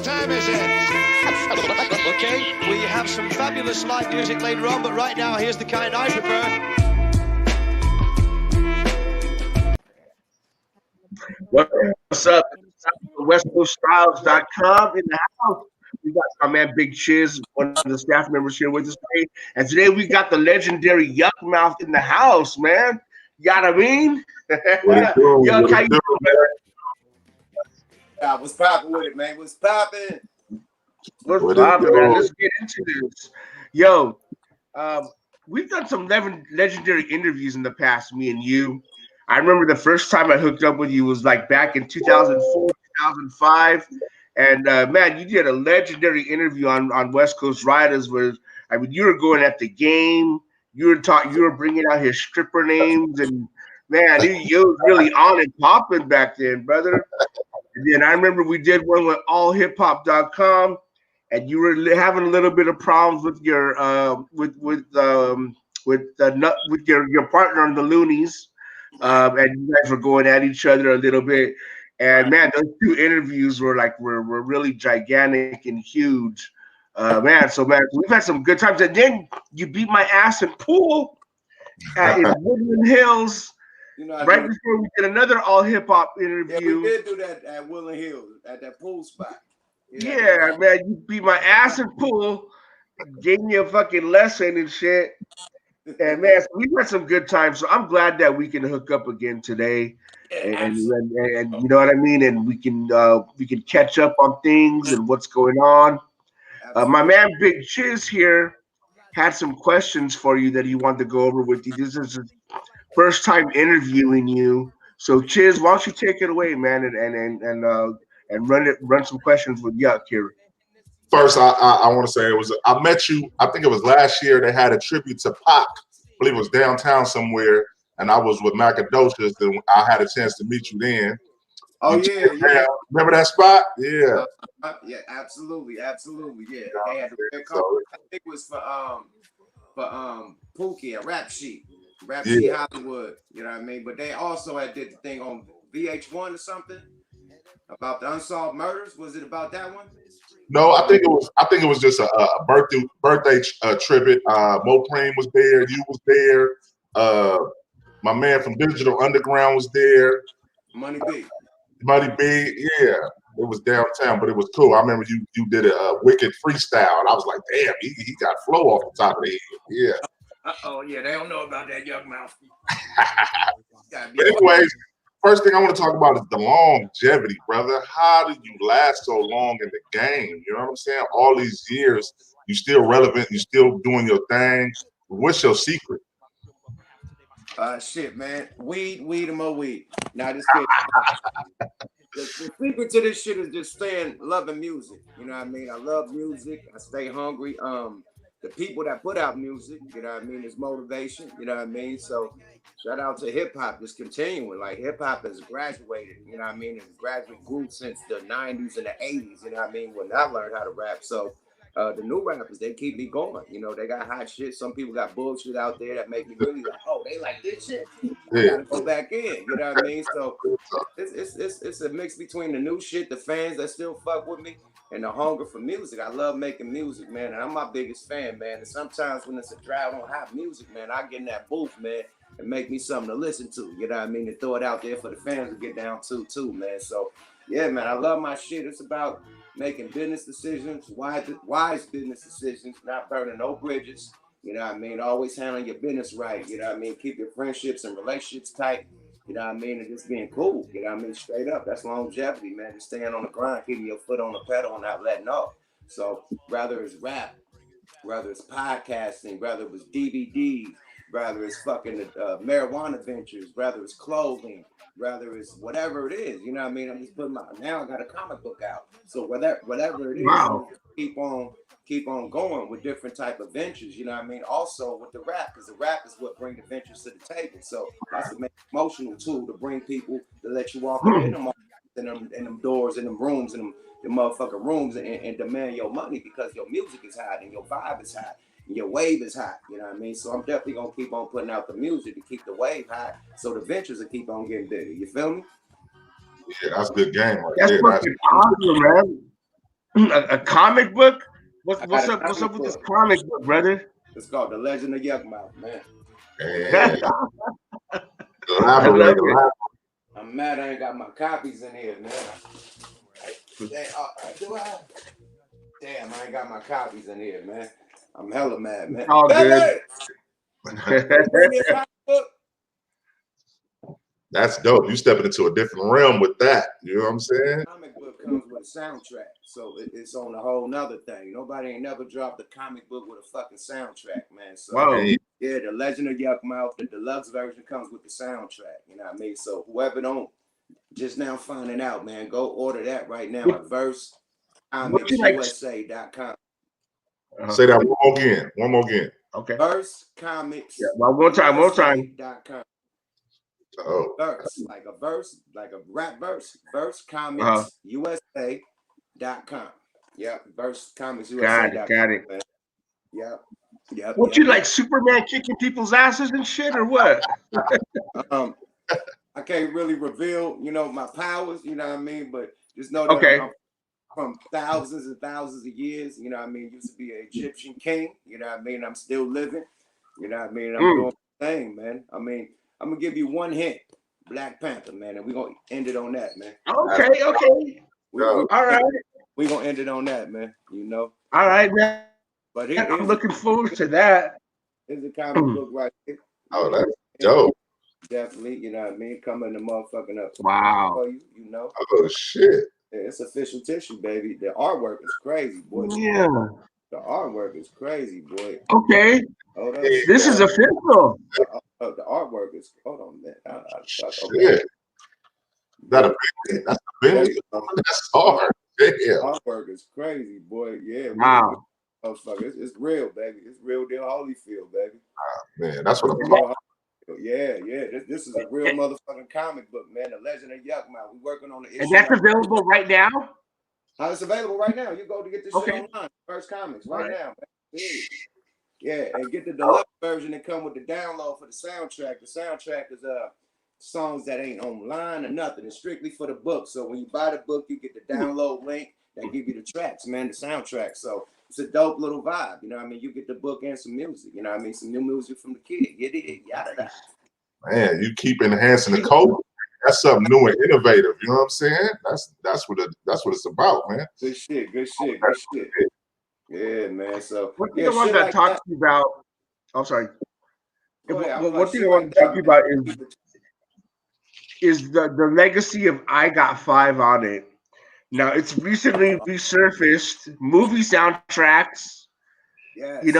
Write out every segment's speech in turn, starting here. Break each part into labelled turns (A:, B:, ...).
A: What time is it? Okay, we have some fabulous live music later on, but right now, here's the kind I prefer.
B: What's up? WestCoastStyles.com in the house. We got my man Big Chiz, one of the staff members here with us today. And today we got the legendary Yukmouth in the house, man. You know what I mean? Yuck, how you doing, man?
C: Yeah, what's popping with it, man? What's popping?
B: What's popping, man? Let's get into this. Yo, we've done some legendary interviews in the past, me and you. I remember the first time I hooked up with you was like back in 2004, 2005. And man, you did a legendary interview on West Coast Riders where, I mean, you were going at the game. You were bringing out his stripper names, and man, you was really on and popping back then, brother. And then I remember we did one with allhiphop.com, and you were having a little bit of problems with your with your partner on the Loonies, and you guys were going at each other a little bit. And man, those two interviews were really gigantic and huge, man. So man, we've had some good times. And then you beat my ass in pool in Woodland Hills. You know, right before we did another all hip hop interview.
C: Yeah, we did do that at Woodland Hills at that pool spot.
B: Yeah, man, you beat my ass in pool, gave me a fucking lesson and shit. And man, so we've had some good times. So I'm glad that we can hook up again today, and you know what I mean. And we can catch up on things and what's going on. My man Big Chiz here had some questions for you that he wanted to go over with you. This is his first time interviewing you. So Chiz, why don't you take it away, man, and run some questions with Yuck here.
D: First, I want to say I met you. I think it was last year. They had a tribute to Pac. I believe it was downtown somewhere, and I was with Macadocious, and I had a chance to meet you then.
C: Oh yeah.
D: Remember that spot? Yeah.
C: Yeah, absolutely. Yeah. They had the red carpet. I think it was for Pookie and Rap Sheet Hollywood. You know what I mean? But they also had did the thing on VH1 or something about the unsolved murders. Was it about that one?
D: No, I think it was just a birthday tribute. Mo Cream was there. You was there. My man from Digital Underground was there.
C: Money B.
D: Yeah. It was downtown, but it was cool. I remember you did a wicked freestyle, and I was like, damn, he got flow off the top of the head. Yeah.
C: Oh yeah, they don't know about that Yukmouth.
D: But anyways, first thing I want to talk about is the longevity, brother. How did you last so long in the game? You know what I'm saying? All these years, you still relevant, you still doing your thing. What's your secret?
C: Shit, man. Weed, and more weed. Now this kid. The secret to this shit is just staying loving music. You know what I mean? I love music. I stay hungry. The people that put out music, you know what I mean, is motivation. You know what I mean? So shout out to hip hop, just continuing. Like hip hop has graduated, you know what I mean? It's graduate group since the 90s and the 80s, you know what I mean, when I learned how to rap. So the new rappers, they keep me going. You know, they got hot shit. Some people got bullshit out there that make me really like, oh, they like this shit. I gotta go back in. You know what I mean? So it's a mix between the new shit, the fans that still fuck with me, and the hunger for music. I love making music, man, and I'm my biggest fan, man. And sometimes when it's a drought on hot music, man, I get in that booth, man, and make me something to listen to. You know what I mean? And throw it out there for the fans to get down to too, man. So yeah, man, I love my shit. It's about making business decisions, wise business decisions, not burning no bridges. You know what I mean? Always handling your business right. You know what I mean? Keep your friendships and relationships tight. You know what I mean? And just being cool. You know what I mean? Straight up. That's longevity, man. Just staying on the grind, keeping your foot on the pedal and not letting off. So whether it's rap, whether it's podcasting, whether it was DVDs, whether it's fucking marijuana ventures, whether it's clothing, whether it's whatever it is, you know what I mean? I'm just putting now I got a comic book out. So whatever it is,
B: wow. keep
C: on going with different type of ventures, you know what I mean? Also with the rap, because the rap is what brings the ventures to the table. So that's an emotional tool to bring people to let you walk in them doors, in them rooms, in them motherfucking rooms and demand your money because your music is hot and your vibe is hot. Your wave is hot, you know what I mean? So I'm definitely gonna keep on putting out the music to keep the wave hot, so the ventures will keep on getting bigger. You feel me?
D: Yeah, that's a good game right
B: there. That's fucking awesome, man. A comic book? What's up? What's up with
C: book.
B: this comic book, brother?
C: It's called The Legend of Yukmouth, man.
D: Yeah.
B: I love it.
C: I'm mad I ain't got my copies in here, man. Damn, I ain't got my copies in here, man. I'm hella mad, man.
B: All good.
D: That's dope. You stepping into a different realm with that. You know what I'm saying?
C: Comic book comes with a soundtrack, so it's on a whole nother thing. Nobody ain't never dropped a comic book with a fucking soundtrack, man. So yeah, The Legend of Yukmouth, the deluxe version comes with the soundtrack. You know what I mean? So whoever don't just now finding out, man, go order that right now at VerseComicsUSA.com.
D: Say that one more again.
B: Okay.
C: VerseComics.
B: Yeah, well, one time.
D: Oh.
C: Verse, like a rap verse. VerseComicsUSA.com. Yep, VerseComicsUSA.com.
B: Got it.
C: Man. Yep.
B: What you like, Superman kicking people's asses and shit, or what?
C: I can't really reveal, my powers, you know what I mean? But just know that I'm from thousands and thousands of years, you know what I mean? Used to be an Egyptian king, you know what I mean? I'm still living, you know what I mean? I'm doing my thing, man. I mean, I'm gonna give you one hint, Black Panther, man, and we're gonna end it on that, man.
B: Okay. All right.
C: We're gonna end it on that, man.
B: All right, man.
C: But
B: I'm looking forward to that.
C: Here's a comic book right here.
D: Oh, that's dope.
C: Definitely, you know what I mean? Coming the motherfucking up.
B: Wow.
C: For you,
D: Oh shit.
C: Yeah, it's official tissue, baby. The artwork is crazy, boy.
B: Yeah.
C: The artwork is crazy, boy.
B: Okay.
C: Hold up.
B: This is official.
C: The artwork is. Hold on, man.
D: Shit. That's a big. That's hard. Yeah.
C: Artwork is crazy, boy. Yeah.
B: Wow.
C: Motherfucker, it's real, baby. It's real deal Holyfield, baby.
D: Man, that's what I'm talking.
C: Yeah. This is a real motherfucking comic book, man. The Legend of Yukmouth. We're working on the issue.
B: And that's available right now?
C: It's available right now. You go to get this shit online. First Comics right now, man. Yeah, and get the deluxe version and come with the download for the soundtrack. The soundtrack is songs that ain't online or nothing. It's strictly for the book. So when you buy the book, you get the download link that give you the tracks, man, the soundtrack. So it's a dope little vibe. You know what I mean? You get the book and some music. You know what I mean? Some new music from the kid. Yada.
D: Man, you keep enhancing the code. That's something new and innovative. You know what I'm saying? That's what it's about, man.
C: Good shit. Yeah, man. So
B: one thing I wanted to talk to you about. I'm sorry. One thing I want to talk to you about is the legacy of I Got 5 on it. Now it's recently resurfaced movie soundtracks.
C: Yes.
B: With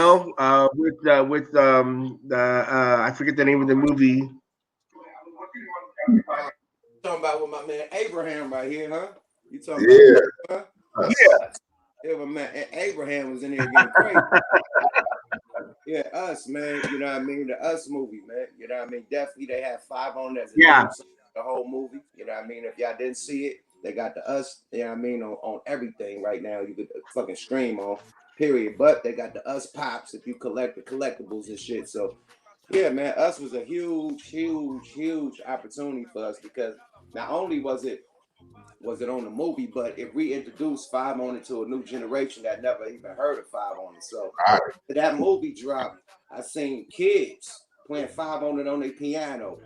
B: I forget the name of the movie.
C: Talking about with my man Abraham right here, huh? You talking about? Yeah, my man Abraham was in there getting crazy. Yeah, Us, man. You know what I mean? The Us movie, man. You know what I mean? Definitely, they have 5 on that. The whole movie. You know what I mean? If y'all didn't see it, they got the Us. You know what I mean? On everything right now, you could fucking stream on. Period. But they got the Us pops if you collect the collectibles and shit. So yeah, man, Us was a huge opportunity for us because not only was it on the movie, but it reintroduced 5 on it to a new generation that never even heard of 5 on it. So that movie dropped, I seen kids playing 5 on it on their piano.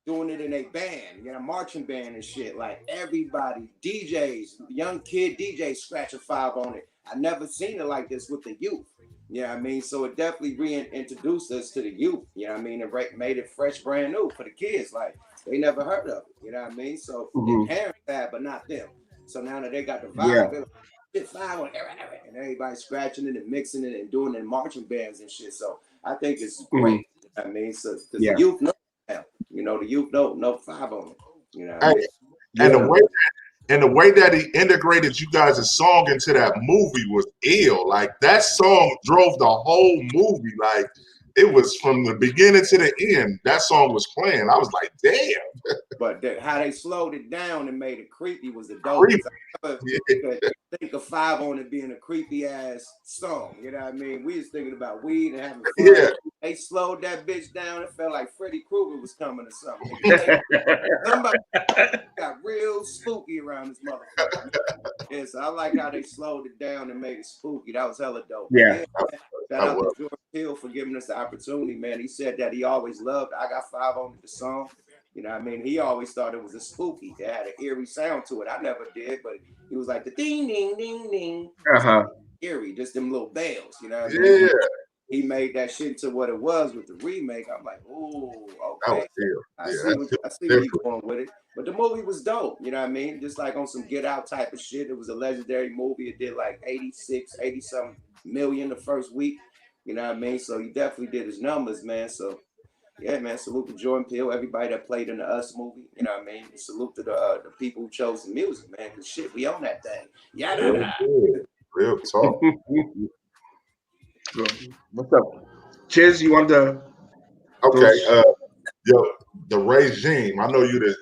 C: Doing it in a band, marching band and shit. Like everybody, DJs, young kid DJs scratching 5 on it. I never seen it like this with the youth. You know what I mean? So it definitely reintroduced us to the youth. You know what I mean? And made it fresh, brand new for the kids. Like they never heard of it. You know what I mean? So their parents had, but not them. So now that they got the vibe, they're like, 5 on it, and everybody scratching it and mixing it and doing it in marching bands and shit. So I think it's great. You know what I mean? So because the youth know. The youth don't know 5 on it. You know,
D: and the way that he integrated you guys' song into that movie was ill. Like that song drove the whole movie. Like it was from the beginning to the end. That song was playing. I was like, damn.
C: But how they slowed it down and made it creepy was the dope. I never think of 5 on it being a creepy ass song. You know what I mean? We was thinking about weed and having fun. they slowed that bitch down. It felt like Freddy Krueger was coming or something. Nigga. Somebody got real spooky around this motherfucker. Yeah, so I like how they slowed it down and made it spooky. That was hella dope.
B: Yeah.
C: Shout out to George Hill for giving us the opportunity, man. He said that he always loved I Got Five on the song. You know what I mean? He always thought it was a spooky. It had an eerie sound to it. I never did, but he was like the ding, ding, ding, ding. Eerie, just them little bells, you know what I mean?
D: Yeah.
C: He made that shit to what it was with the remake. I'm like, ooh, okay. I see where you're going with it. But the movie was dope, you know what I mean? Just like on some Get Out type of shit. It was a legendary movie. It did like 80-something million the first week. You know what I mean? So he definitely did his numbers, man. So yeah, man. Salute to Jordan Peele, everybody that played in the Us movie. You know what I mean? And salute to the people who chose the music, man. Cause shit, we own that thing.
D: Real talk.
B: What's up, Chiz? You want the?
D: Okay, the regime. I know you the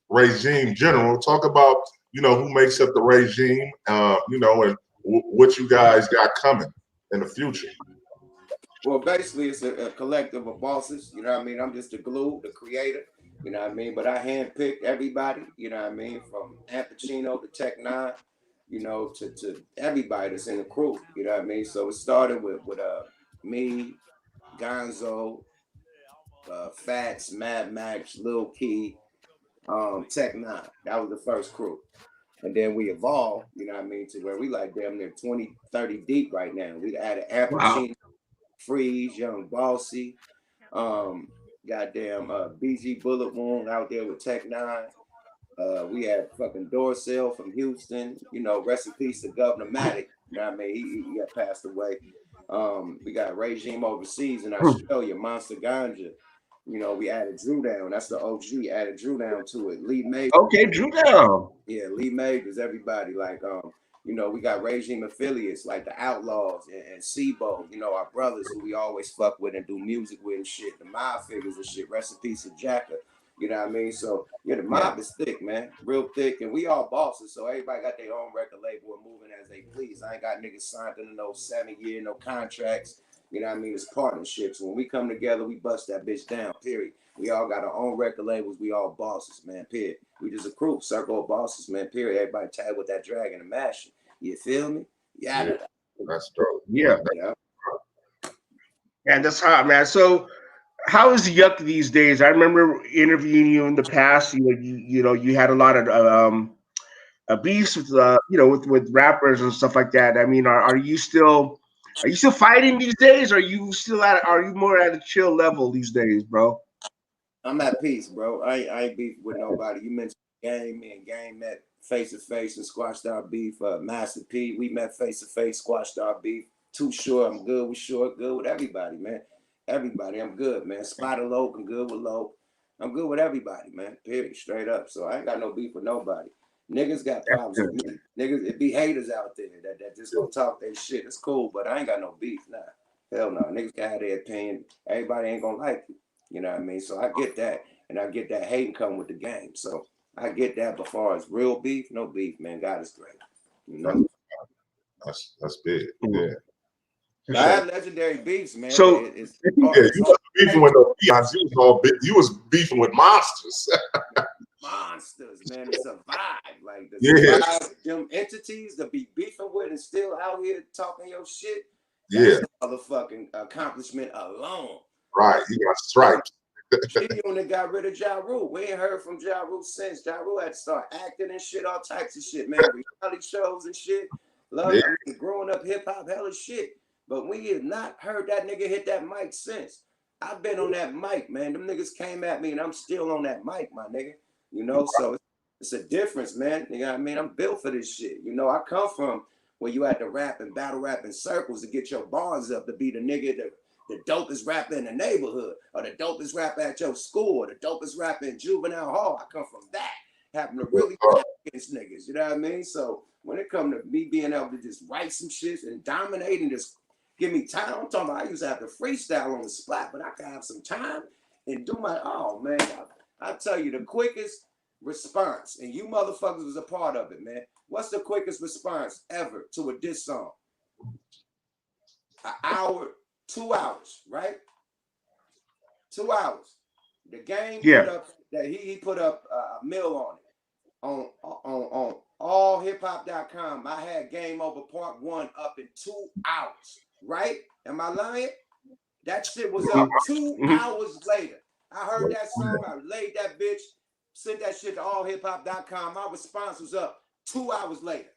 D: regime general. Talk about who makes up the regime. And what you guys got coming in the future.
C: Well, basically, it's a collective of bosses. You know what I mean? I'm just the glue, the creator. You know what I mean? But I handpicked everybody. You know what I mean? From Al Pacino to Tech Nine. To everybody that's in the crew. You know what I mean? So it started with me, Gonzo, Fats, Mad Max, Lil Key, Tech Nine. That was the first crew. And then we evolved, you know what I mean, to where we like damn near 20, 30 deep right now. We added Al Pacino, Freeze, Young Bossy, goddamn BG Bullet Wound out there with Tech Nine. We had fucking Dorsell from Houston, rest in peace to Governor Matic. You know what I mean? He got passed away. We got Regime Overseas in Australia, Monster Ganja. We added Drew Down. That's the OG. Added Drew Down to it. Lee Majors.
B: Okay, Drew Down.
C: Yeah, Lee Majors. Everybody like we got Regime affiliates like the Outlaws and Sebo. Our brothers who we always fuck with and do music with and shit. The mob figures and shit. Rest in peace to Jacka. You know what I mean? So yeah, the mob is thick, man, real thick, and we all bosses. So everybody got their own record label and moving as they please. I ain't got niggas signed into no 7-year, no contracts. You know what I mean? It's partnerships. When we come together, we bust that bitch down. Period. We all got our own record labels. We all bosses, man. Period. We just a crew, circle of bosses, man. Period. Everybody tag with that dragon and mashing. You feel me? Yeah.
D: That's dope.
B: Yeah. And that's hot, man. So. How is Yuck these days? I remember interviewing you in the past. You had a lot of beefs with with rappers and stuff like that. I mean, are you still fighting these days? Are you more at a chill level these days, bro?
C: I'm at peace, bro. I ain't beef with nobody. You mentioned Game. Me and Game met face to face and squashed our beef. Master P, we met face to face, squashed our beef. Too Short, I'm good with Short, good with everybody, man. Everybody, I'm good, man. Spider Loke, I'm good with Loke. I'm good with everybody, man. Period. Straight up. So I ain't got no beef with nobody. Niggas got problems with me. Niggas, it be haters out there that just gonna talk their shit. It's cool, but I ain't got no beef. Nah. Hell no. Niggas got their opinion. Everybody ain't gonna like you. You know what I mean? So I get that. And I get that hating come with the game. So I get that. But as far as real beef, no beef, man. God is great.
D: That's big. Yeah.
C: I had legendary beefs, man.
D: So you wasn't beefing with no peons. You was beefing with monsters.
C: Monsters, man. It's a vibe. Like the
D: vibe,
C: them entities to be beefing with and still out here talking your shit.
D: That's
C: motherfucking accomplishment alone.
D: Right. You got stripes.
C: G-Unit got rid of Ja Rule. We ain't heard from Ja Rule since. Ja Rule had to start acting and shit, all types of shit, man. Reality shows and shit. Growing up hip hop, hella shit. But we have not heard that nigga hit that mic since. I've been on that mic, man. Them niggas came at me and I'm still on that mic, my nigga. So it's a difference, man. You know what I mean? I'm built for this shit. I come from where you had to rap and battle rap in circles to get your bars up to be the nigga, the dopest rapper in the neighborhood, or the dopest rapper at your school, or the dopest rapper in juvenile hall. I come from that. Happen to really against niggas. You know what I mean? So when it comes to me being able to just write some shit and dominate and just give me time. I'm talking about I used to have to freestyle on the spot, but I could have some time and do man. I'll tell you the quickest response, and you motherfuckers was a part of it, man. What's the quickest response ever to a diss song? An hour, 2 hours, right? 2 hours. The game put up that he put up a mill on it on allhiphop.com. I had Game Over Part 1 up in 2 hours. Right? Am I lying? That shit was up 2 hours later. I heard that song. I laid that bitch, sent that shit to allhiphop.com. My response was up 2 hours later.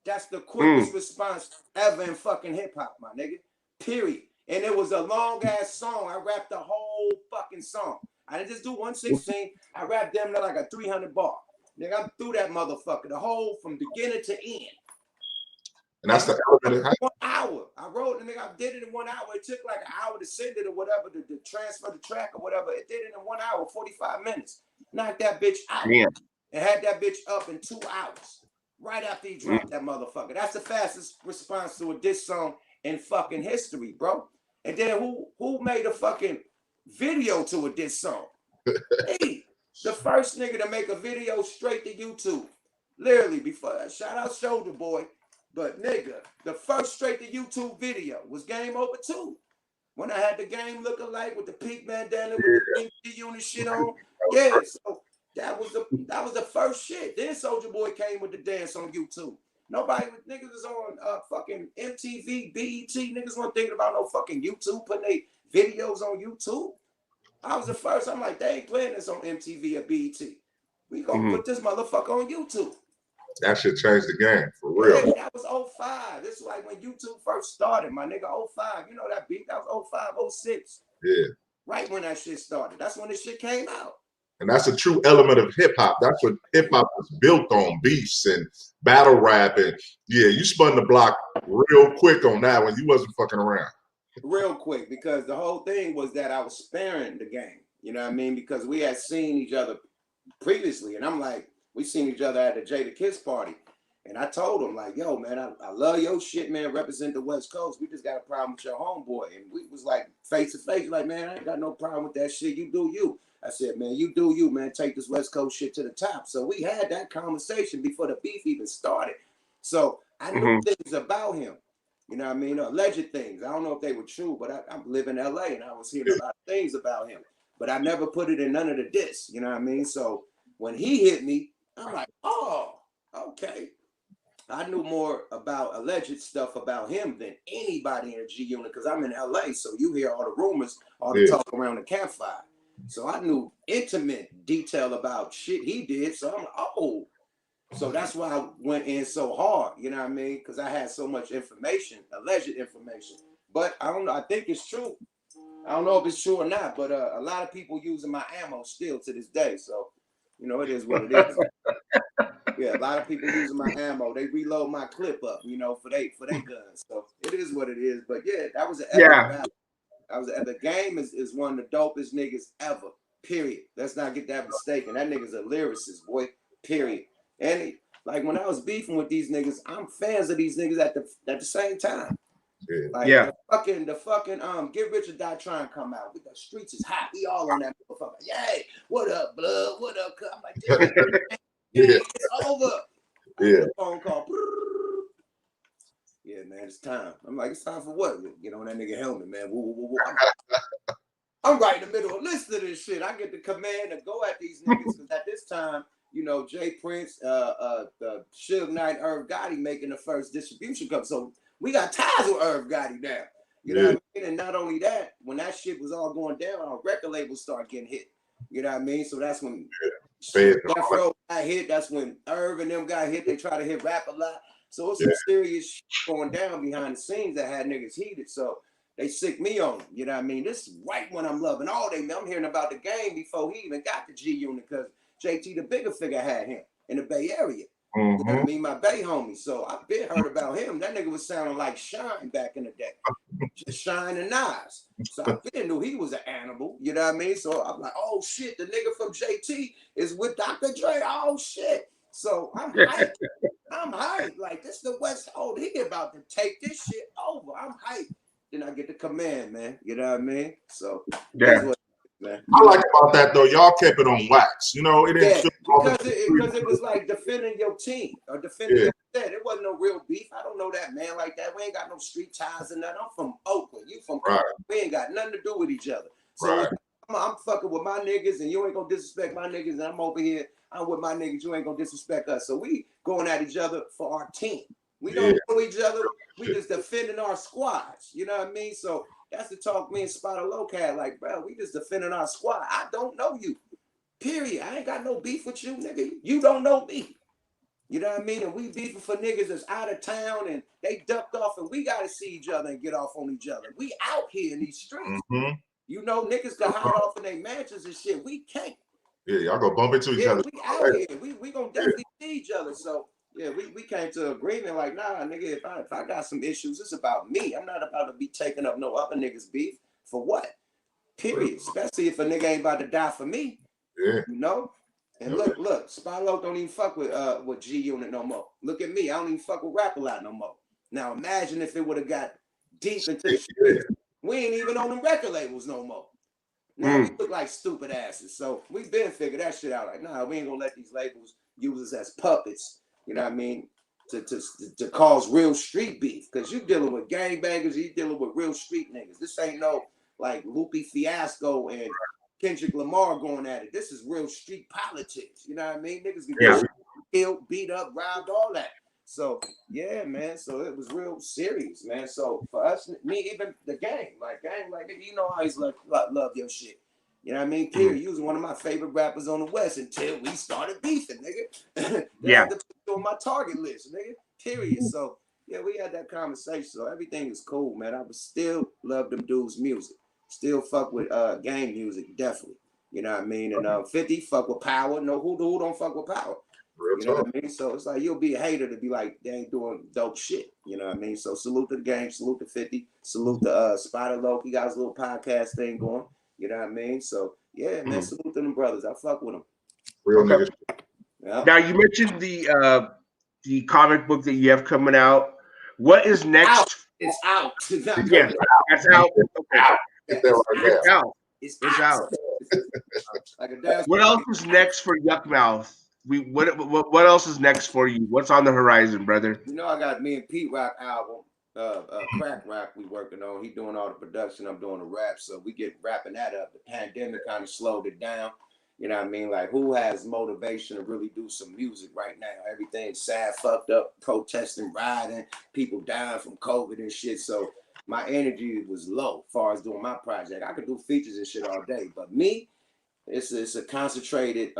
C: That's the quickest response ever in fucking hip hop, my nigga. Period. And it was a long ass song. I rapped the whole fucking song. I didn't just do 116. I rapped them like a 300 bar. Nigga, I'm through that motherfucker. The whole from beginning to end.
D: And that's the element.
C: 1 hour. I wrote the nigga. I did it in 1 hour. It took like an hour to send it or whatever, to transfer the track or whatever. It did it in 1 hour, 45 minutes. Knocked that bitch out. And had that bitch up in 2 hours. Right after he dropped that motherfucker. That's the fastest response to a diss song in fucking history, bro. And then who made a fucking video to a diss song? Hey, the first nigga to make a video straight to YouTube. Literally, before, shout out Shoulder Boy. But nigga, the first straight to YouTube video was Game Over 2. When I had the game look alike with the peak bandana with the pink unit shit on. Yeah, so that was the first shit. Then Soulja Boy came with the dance on YouTube. Nobody, niggas was on fucking MTV, BET. Niggas weren't thinking about no fucking YouTube, putting their videos on YouTube. I was the first. I'm like, they ain't playing this on MTV or BET. We gonna put this motherfucker on YouTube.
D: That shit changed the game, for real.
C: Yeah, that was 05. This is like when YouTube first started, my nigga, 05. You know that beat? That was 05, 06.
D: Yeah.
C: Right when that shit started. That's when this shit came out.
D: And that's a true element of hip hop. That's what hip hop was built on, beefs and battle rap. And yeah, you spun the block real quick on that one. You wasn't fucking around.
C: Real quick, because the whole thing was that I was sparing the game. You know what I mean? Because we had seen each other previously. And I'm like, we seen each other at the Jada Kiss party. And I told him, like, yo, man, I love your shit, man. Represent the West Coast. We just got a problem with your homeboy. And we was like face to face, like, man, I ain't got no problem with that shit. You do you. I said, man, you do you, man. Take this West Coast shit to the top. So we had that conversation before the beef even started. So I knew things about him. You know what I mean? Alleged things. I don't know if they were true, but I live in LA and I was hearing a lot of things about him. But I never put it in none of the diss. You know what I mean? So when he hit me, I'm like, oh, okay. I knew more about alleged stuff about him than anybody in the G Unit because I'm in LA. So you hear all the rumors, all the talk around the campfire. So I knew intimate detail about shit he did. So I'm like, oh. So that's why I went in so hard, you know what I mean? Because I had so much information, alleged information. But I don't know. I think it's true. I don't know if it's true or not, but a lot of people using my ammo still to this day. So, you know, it is what it is. Yeah, a lot of people using my ammo. They reload my clip up, you know, for they guns. So it is what it is. But yeah, that was an epic battle. The game is one of the dopest niggas ever. Period. Let's not get that mistaken. That nigga's a lyricist, boy. Period. And like when I was beefing with these niggas, I'm fans of these niggas at the same time. Like the fucking Get Rich or Die Trying to come out. The streets is hot. We all on that motherfucker. Yay! What up, blood? What up? I'm like, it's over. Yeah. Phone call. Yeah, man, it's time. I'm like, it's time for what? Get on that nigga helmet, man. Woo. I'm right in the middle of listening to this shit. I get the command to go at these niggas because at this time, you know, Jay Prince, the Suge Knight, Irv Gotti making the first distribution cup. So we got ties with Irv Gotti now. You know what I mean? And not only that, when that shit was all going down, our record labels start getting hit. You know what I mean? So that's when Death Row got hit. That's when Irv and them got hit. They try to hit rap a lot. So it's some serious shit going down behind the scenes that had niggas heated. So they sick me on them. You know what I mean? This is right when I'm loving all they. I'm hearing about the game before he even got the G Unit because JT the bigger figure had him in the Bay Area. You know what I mean? My Bay homie. So I've been heard about him. That nigga was sounding like Shine back in the day. Just Shine and Nas. So I been knew he was an animal. You know what I mean? So I'm like, oh shit, the nigga from JT is with Dr. Dre. Oh shit. So I'm hyped. I'm hyped. Like this the West Coast. He about to take this shit over. I'm hyped. Then I get the command, man. You know what I mean? So that's what man.
D: I like about that though. Y'all kept it on wax. You know, it didn't
C: because it was like defending your team or defending your set. It wasn't no real beef. I don't know that man like that. We ain't got no street ties and nothing. I'm from Oakland. You from Oakland. We ain't got nothing to do with each other. So I'm fucking with my niggas, and you ain't gonna disrespect my niggas, and I'm over here. I'm with my niggas. You ain't gonna disrespect us. So we going at each other for our team. We don't know each other. We just defending our squads. You know what I mean? So that's the talk me and Spider Loc had. Like, bro, we just defending our squad. I don't know you. Period. I ain't got no beef with you, nigga. You don't know me. You know what I mean? And we beefing for niggas that's out of town and they ducked off, and we gotta see each other and get off on each other. We out here in these streets. You know, niggas can hide off in their mansions and shit. We can't.
D: Yeah, y'all gonna bump into each other.
C: We out here. We gonna definitely see each other. So yeah, we came to agreement like, nah, nigga, if I got some issues, it's about me. I'm not about to be taking up no other niggas' beef. For what? Period. Especially if a nigga ain't about to die for me.
D: Yeah.
C: You know? And look, Spylo don't even fuck with G Unit no more. Look at me, I don't even fuck with Rap A Lot no more. Now imagine if it would have got deep into the shit. We ain't even on them record labels no more. Now we look like stupid asses. So we been figured that shit out. Like, nah, we ain't gonna let these labels use us as puppets. You know what I mean? To cause real street beef. Because you dealing with gangbangers, you dealing with real street niggas. This ain't no like Lupe Fiasco and Kendrick Lamar going at it. This is real street politics. You know what I mean? Niggas get killed, beat up, robbed, all that. So yeah, man. So it was real serious, man. So for us, me, even the gang, like you know, I always love your shit. You know what I mean? Period. You was one of my favorite rappers on the West until we started beefing, nigga.
B: Yeah.
C: On my target list, nigga. Period. So yeah, we had that conversation. So everything is cool, man. I would still love them dudes' music. Still fuck with gang music, definitely. You know what I mean? And 50 fuck with Power. No, who don't fuck with Power? You know what I mean? So it's like you'll be a hater to be like, they ain't doing dope shit. You know what I mean? So salute to the gang, salute to 50, salute to Spider Loc. He got his little podcast thing going. You know what I mean? So yeah, man, salute to them brothers. I fuck with them.
D: Real niggas.
B: Yeah. Now you mentioned the comic book that you have coming out. What is next?
C: It's out.
B: Yes, that's out. Okay.
D: It's
B: out. It's out. What else is next for Yukmouth? What else is next for you? What's on the horizon, brother?
C: You know, I got me and Pete Rock album, Crack Rock we working on. He doing all the production, I'm doing the rap. So we get wrapping that up. The pandemic kind of slowed it down. You know what I mean? Like, who has motivation to really do some music right now? Everything's sad, fucked up, protesting, rioting, people dying from COVID and shit. So my energy was low as far as doing my project. I could do features and shit all day, but me, it's a concentrated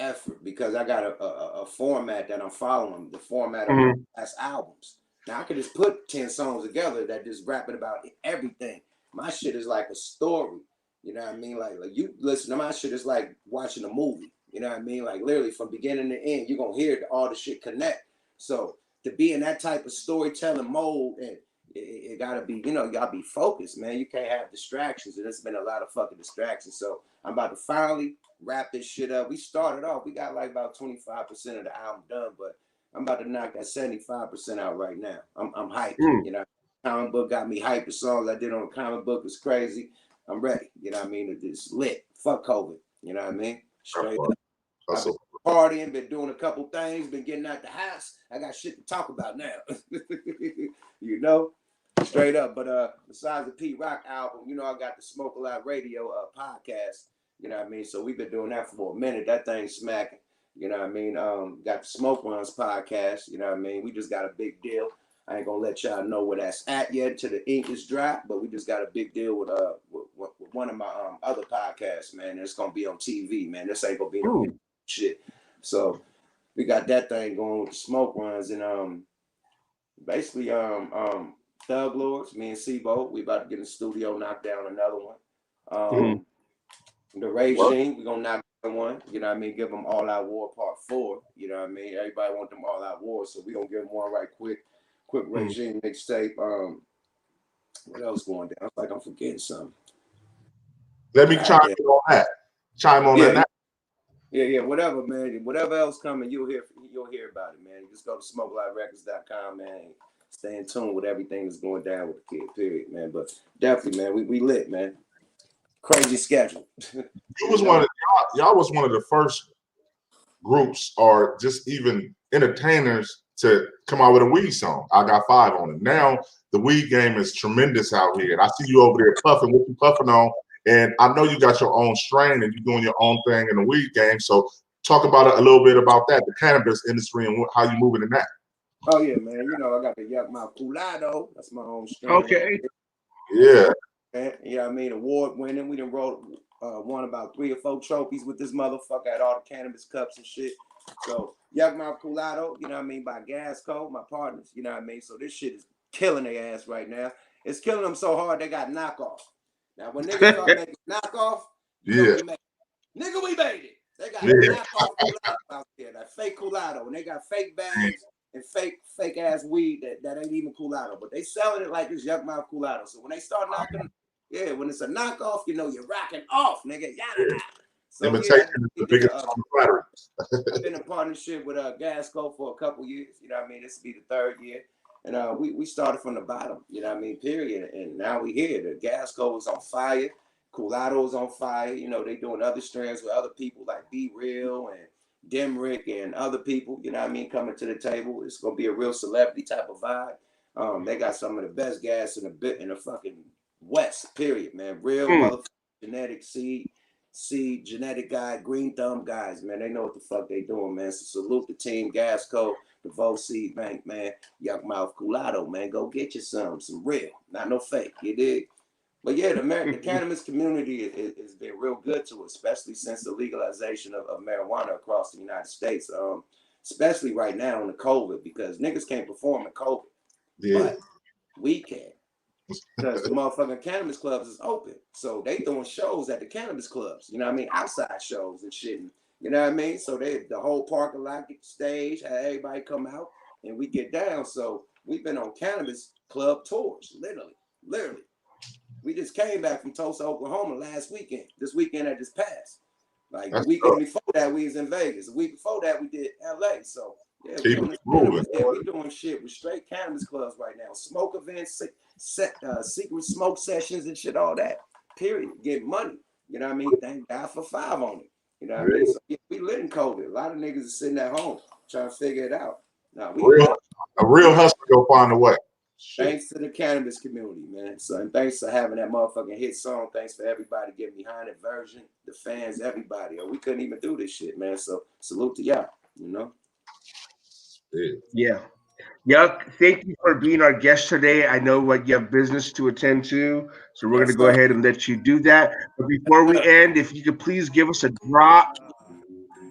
C: effort because I got a format that I'm following, the format of my past albums. Now I could just put 10 songs together that just rapping about everything. My shit is like a story. You know what I mean? Like you listen to my shit, it's like watching a movie. You know what I mean? Like literally from beginning to end, you're gonna hear all the shit connect. So to be in that type of storytelling mode, and it gotta be, you know, you gotta be focused, man. You can't have distractions, and there's been a lot of fucking distractions. So I'm about to finally wrap this shit up. We started off, we got like about 25% of the album done, but I'm about to knock that 75% out right now. I'm hyped. You know, comic book got me hyped. The songs I did on the comic book was crazy. I'm ready. You know what I mean? It's lit. Fuck COVID. You know what I mean? Straight up. I've been partying, been doing a couple things, been getting out the house. I got shit to talk about now. You know? Straight up. But besides the Pete Rock album, you know, I got the Smoke a Lot Radio podcast. You know what I mean? So we've been doing that for a minute. That thing's smacking. You know what I mean? Got the Smoke Runs podcast. You know what I mean? We just got a big deal. I ain't gonna let y'all know where that's at yet till the ink is dry, but we just got a big deal with one of my other podcasts, man. It's gonna be on TV, man. This ain't gonna be no shit. So we got that thing going with the Smoke Runs, and basically Thug Lords, me and Sibo, we about to get in the studio, knock down another one. The Regime, we're gonna knock down one, you know what I mean? Give them All Out War Part 4, you know what I mean? Everybody want them All Out Wars, so we're gonna give them one right quick Regime mixtape. What else going down? I feel like I'm forgetting something.
D: Let me chime on that. Chime on that.
C: Yeah, whatever, man. Whatever else coming, you'll hear about it, man. You just go to smokelightrecords.com, man. Stay in tune with everything that's going down with the kid, period, man. But definitely, man, we lit, man. Crazy schedule.
D: Y'all was one of the first groups or just even entertainers to come out with a weed song. I Got 5 on it. Now the weed game is tremendous out here. And I see you over there puffing. What you puffing on? And I know you got your own strain and you're doing your own thing in the weed game. So talk about it a little bit about that, the cannabis industry and how you moving in that.
C: Oh yeah, man. You know, I got the Yukmouth Culado. That's my own strain.
B: Okay.
D: Yeah.
C: You know what I mean? Award winning. We done won about 3 or 4 trophies with this motherfucker at all the cannabis cups and shit. So Yukmouth Culado, you know what I mean, by Gasco, my partners, you know what I mean? So this shit is killing their ass right now. It's killing them so hard they got knockoff. Now when niggas start making knockoff, you know we made it. Nigga, we made it. They got knockoff Culado out there, that fake Culado, and they got fake bags and fake ass weed that ain't even Culado, but they selling it like it's Yukmouth Culado. So when they start knocking, when it's a knockoff, you know you're rocking off, nigga. Yada. So
D: the biggest
C: I've been in partnership with Gasco for a couple years. You know what I mean? This will be the 3rd year. And we started from the bottom, you know what I mean, period. And now we here. The Gasco is on fire. Culado is on fire. You know, they doing other strands with other people like Be Real and Demrick and other people, you know what I mean, coming to the table. It's going to be a real celebrity type of vibe. They got some of the best gas in the fucking West, period, man. Real motherfucking genetic seed, genetic guy, green thumb guys, man. They know what the fuck they doing, man. So salute the team, Gasco, the Vo Seed Bank, man. Yukmouth Culado, man. Go get you some real, not no fake, you dig? But yeah, the cannabis community has been real good to us, especially since the legalization of marijuana across the United States, especially right now in the COVID, because niggas can't perform in COVID, but we can. Because the motherfucking cannabis clubs is open. So they doing shows at the cannabis clubs, you know what I mean? Outside shows and shit. You know what I mean? So the whole parking lot, get the stage, have everybody come out, and we get down. So we've been on cannabis club tours, literally. We just came back from Tulsa, Oklahoma last weekend. This weekend that just passed. Like the weekend before that, we was in Vegas. The week before that, we did LA. So yeah, we doing shit with straight cannabis clubs right now. Smoke events, secret smoke sessions and shit, all that. Period. Get money. You know what I mean? Thank God for 5 on it. You know what I mean? So yeah, we lit in COVID. A lot of niggas are sitting at home trying to figure it out. Now
D: a real hustler go find a way.
C: Thanks to the cannabis community, man. So, and thanks for having that motherfucking hit song. Thanks for everybody getting behind it, version, the fans, everybody. We couldn't even do this shit, man. So salute to y'all, you know?
B: Yeah. Yuck, thank you for being our guest today. I know what you have business to attend to, so we're going to go ahead and let you do that. But before we end, if you could please give us a drop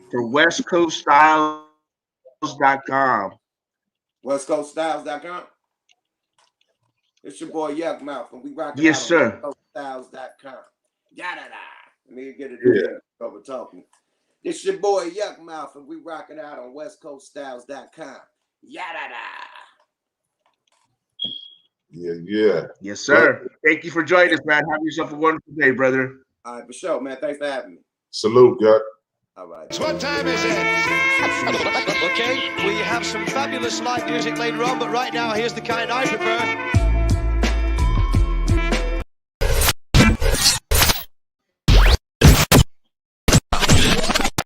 B: for WestCoastStyles.com.
C: WestCoastStyles.com. It's your boy Yukmouth, and we rock it
B: out
C: on WestCoastStyles.com. Yada. Let me get it over talking. It's your boy Yukmouth, and we rock it out on WestCoastStyles.com. Yada.
D: Yeah.
B: Yes, sir. Thank you for joining us, man. Have yourself a wonderful day, brother.
C: All right, for sure, man. Thanks for having me.
D: Salute, Yuck.
C: All right.
A: So what time is it? Okay, we have some fabulous live music later on, but right now, here's the kind I prefer.